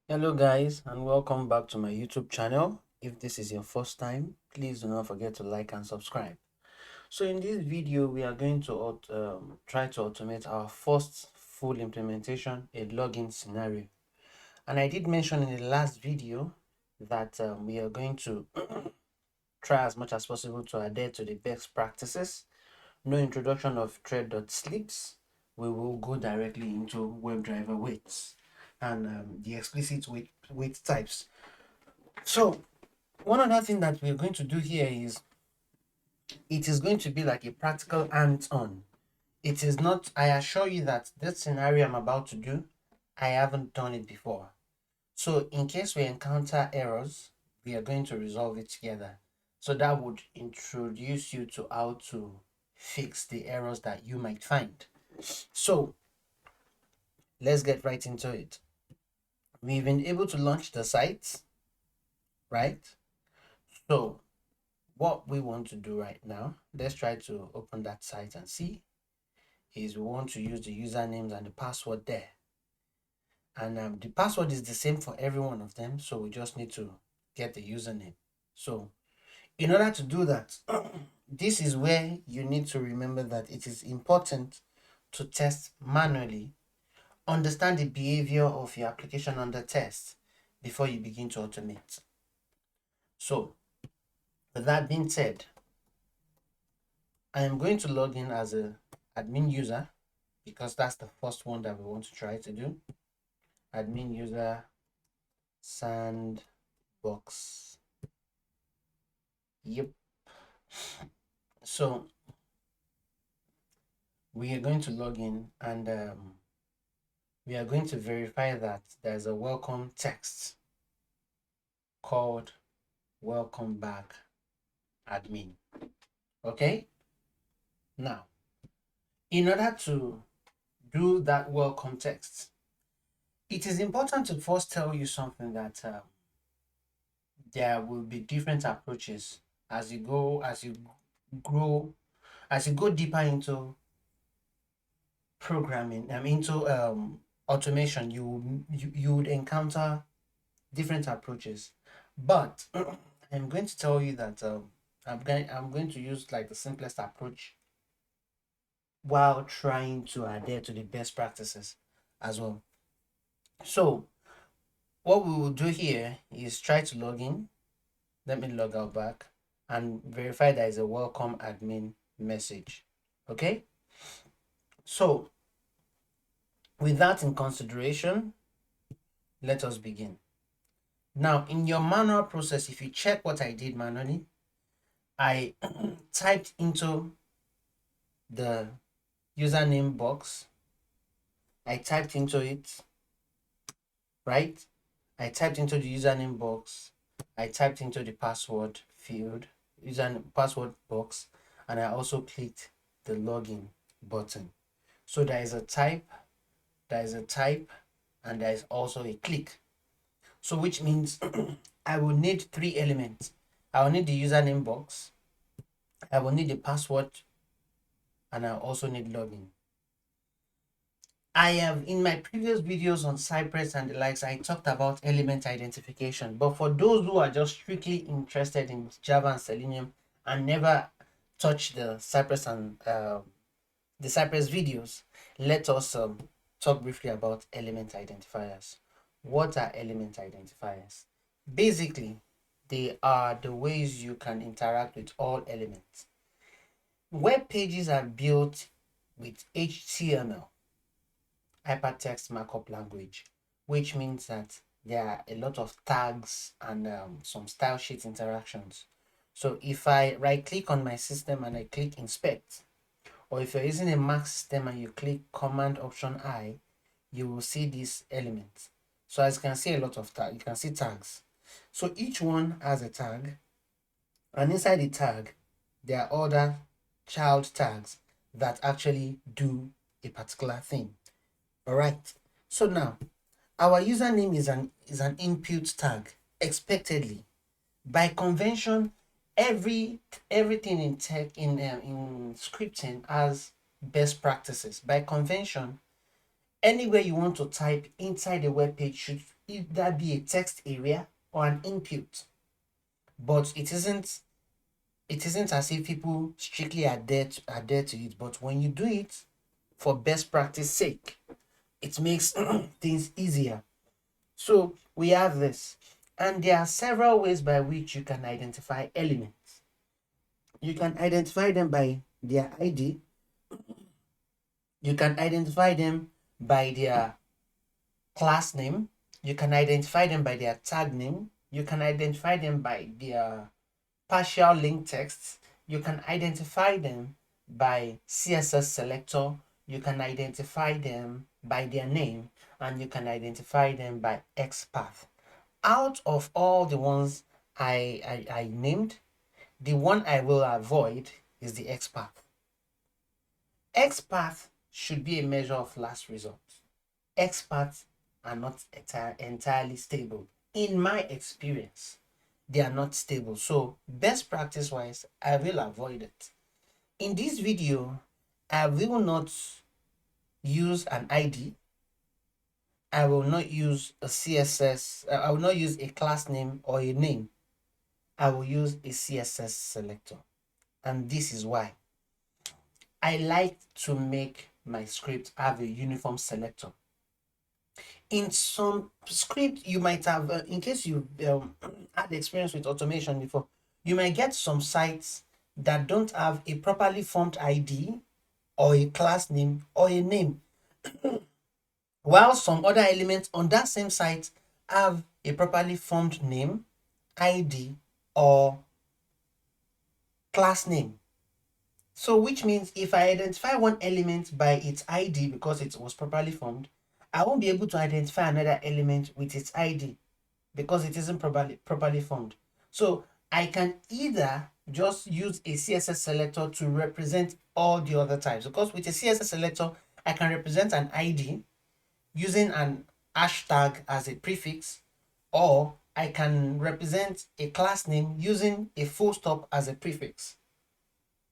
Hello guys and welcome back to my YouTube channel. If this is your first time, please do not forget to like and subscribe. So in this video, we are going to try to automate our first full implementation, a login scenario. And I did mention in the last video that we are going to try as much as possible to adhere to the best practices. No introduction of thread.slips. We will go directly into WebDriver weights and the explicit weight types. So one other thing that we're going to do here is it is going to be like a practical hands-on. It is not, I assure you that this scenario I'm about to do, I haven't done it before. So in case we encounter errors, we are going to resolve it together. So that would introduce you to how to fix the errors that you might find. So let's get right into it. We've been able to launch the site, right? So what we want to do right now, let's try to open that site and see, is we want to use the usernames and the password there. And the password is the same for every one of them, so we just need to get the username. So in order to do that, this is where you need to remember that it is important to test manually, understand the behavior of your application under test before you begin to automate. So with that being said, I am going to log in as a admin user because that's the first one that we want to try to do. Admin user sandbox. Yep. So we are going to log in and we are going to verify that there's a welcome text called welcome back admin. Okay. Now, in order to do that welcome text, it is important to first tell you something that there will be different approaches as you go deeper into programming into automation. You would encounter different approaches, but I'm going to tell you that I'm going to use like the simplest approach while trying to adhere to the best practices as well. So what we will do here is try to log in. Let me log out back and verify there is a welcome admin message. Okay. So with that in consideration, let us begin. Now, in your manual process, if you check what I did manually, I typed into the username box. I typed into it, right? I typed into the username box. I typed into the password field, password box, and I also clicked the login button. So there is a type, and there is also a click. So which means I will need three elements. I will need the username box, I will need the password, and I also need login. I have in my previous videos on Cypress and the likes, I talked about element identification. But for those who are just strictly interested in Java and Selenium and never touch the Cypress and the Cypress videos, let us talk briefly about element identifiers. What are element identifiers? Basically, they are the ways you can interact with all elements. Web pages are built with HTML, hypertext markup language, which means that there are a lot of tags and some style sheet interactions. So if I right click on my system and I click inspect, or if you're using a Mac system and you click Command Option I, you will see these elements. So as you can see, a lot of tags, you can see tags. So each one has a tag, and inside the tag, there are other child tags that actually do a particular thing. All right. So now, our username is an input tag. Expectedly, by convention, everything in tech in scripting has best practices. By convention, Anywhere you want to type inside the web page should either be a text area or an input. But it isn't as if people strictly adhere to it. But when you do it for best practice sake, it makes things easier. So we have this, and there are several ways by which you can identify elements. You can identify them by their ID. You can identify them by their class name. You can identify them by their tag name. You can identify them by their partial link text. You can identify them by CSS selector. You can identify them by their name, and you can identify them by XPath. Out of all the ones I named, the one I will avoid is the XPath. XPath should be a measure of last result. XPaths are not entirely stable. In my experience, they are not stable. So best practice wise, I will avoid it. In this video, I will not use an ID. I will not use a CSS. I will not use a class name or a name. I will use a CSS selector. And this is why. I like to make my script have a uniform selector. In some script, you might have, in case you had experience with automation before, you might get some sites that don't have a properly formed ID or a class name or a name, while some other elements on that same site have a properly formed name, ID, or class name. So which means if I identify one element by its ID because it was properly formed, I won't be able to identify another element with its ID because it isn't properly formed. So I can either just use a CSS selector to represent all the other types, because with a CSS selector, I can represent an ID using an hashtag as a prefix, or I can represent a class name using a full stop as a prefix.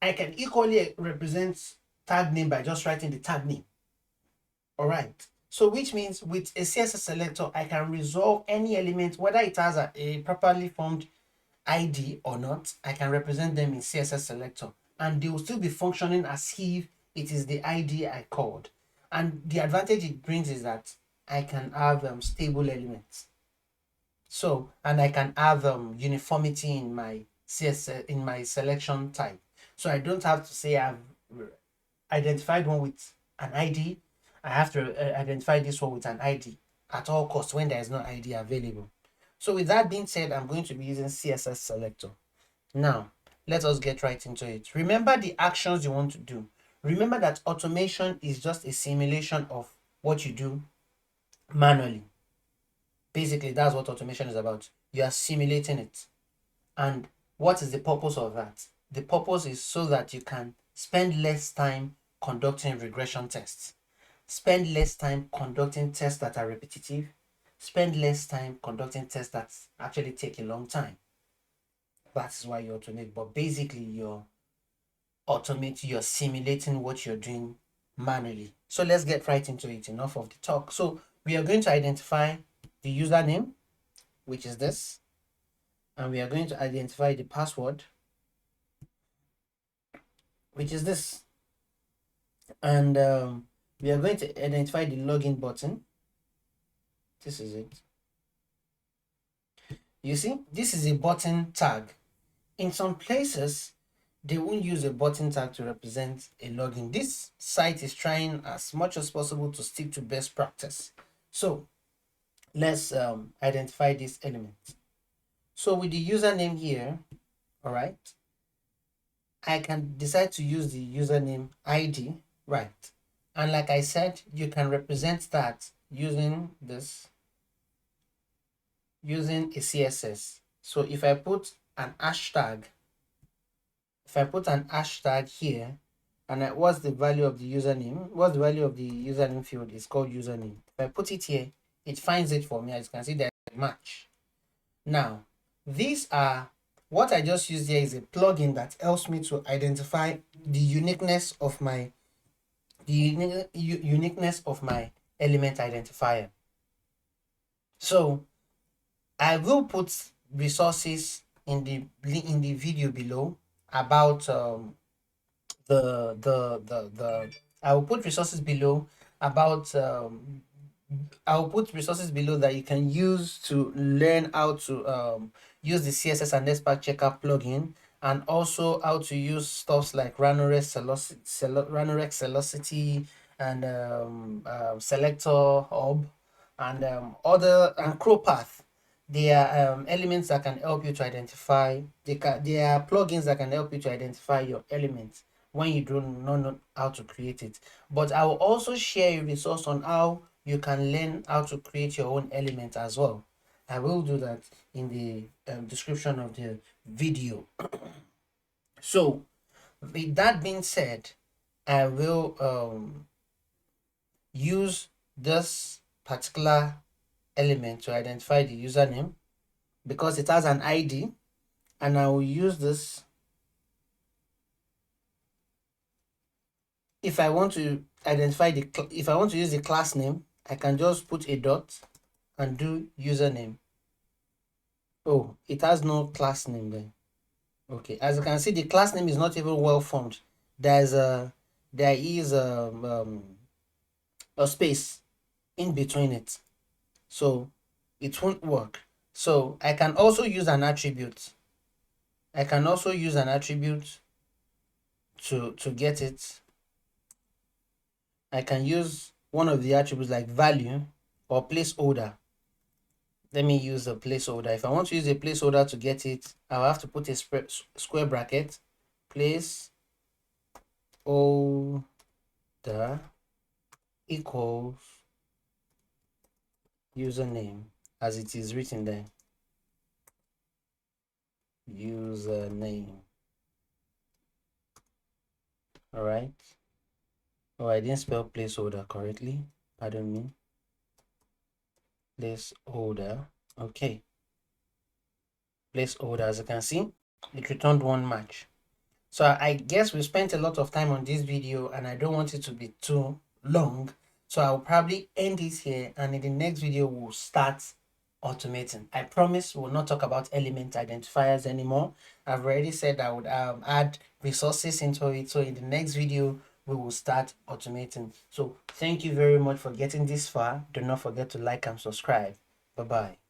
I can equally represent tag name by just writing the tag name. All right. So which means with a CSS selector, I can resolve any element, whether it has a properly formed ID or not. I can represent them in CSS selector, and they will still be functioning as if it is the ID I called. And the advantage it brings is that I can have stable elements. So, and I can have uniformity in my CSS, in my selection type. So I don't have to say I've identified one with an ID. I have to identify this one with an ID at all costs when there is no ID available. So with that being said, I'm going to be using CSS selector. Now, let us get right into it. Remember the actions you want to do. Remember that automation is just a simulation of what you do manually. Basically, that's what automation is about. You are simulating it. And what is the purpose of that? The purpose is so that you can spend less time conducting regression tests, spend less time conducting tests that are repetitive, spend less time conducting tests that actually take a long time. That's why you automate. But basically, you're simulating what you're doing manually. So let's get right into it. Enough of the talk. So we are going to identify the username, which is this, and we are going to identify the password, which is this, and we are going to identify the login button. This is it. You see, this is a button tag. In some places, they won't use a button tag to represent a login. This site is trying as much as possible to stick to best practice. So let's identify this element. So with the username here, all right, I can decide to use the username ID, right? And like I said, you can represent that using this, using a CSS. So if I put an hashtag, here, and what's the value of the username? What's the value of the username field? It's called username. If I put it here, it finds it for me. As you can see, there's a match. Now, these are what I just used here is a plugin that helps me to identify the uniqueness of my element identifier. So I will put resources in the video below about the I will put resources below about I'll put resources below that you can use to learn how to use the CSS and Netspack Checker plugin, and also how to use stuffs like Ranorex Velocity and Selector Hub and other and Crowpath. They are elements that can help you to identify. They are plugins that can help you to identify your elements when you do not know how to create it. But I will also share a resource on how you can learn how to create your own element as well. I will do that in the description of the video. So with that being said, I will use this particular element to identify the username because it has an ID, and I will use this. If I want to identify if I want to use the class name, I can just put a dot and do username. Oh, it has no class name there. Okay, as you can see, the class name is not even well formed. There is a space in between it, so it won't work. So I can also use an attribute. I can also use an attribute to get it. I can use one of the attributes like value or placeholder. Let me use a placeholder. If I want to use a placeholder to get it, I'll have to put a square bracket, place holder equals username as it is written there. Username. All right. Oh, I didn't spell placeholder correctly. Pardon me. Placeholder. Okay. Placeholder, as you can see, it returned one match. So I guess we spent a lot of time on this video and I don't want it to be too long. So I'll probably end it here, and in the next video we'll start automating. I promise we'll not talk about element identifiers anymore. I've already said I would add resources into it. So in the next video we will start automating. So thank you very much for getting this far. Do not forget to like and subscribe. Bye bye.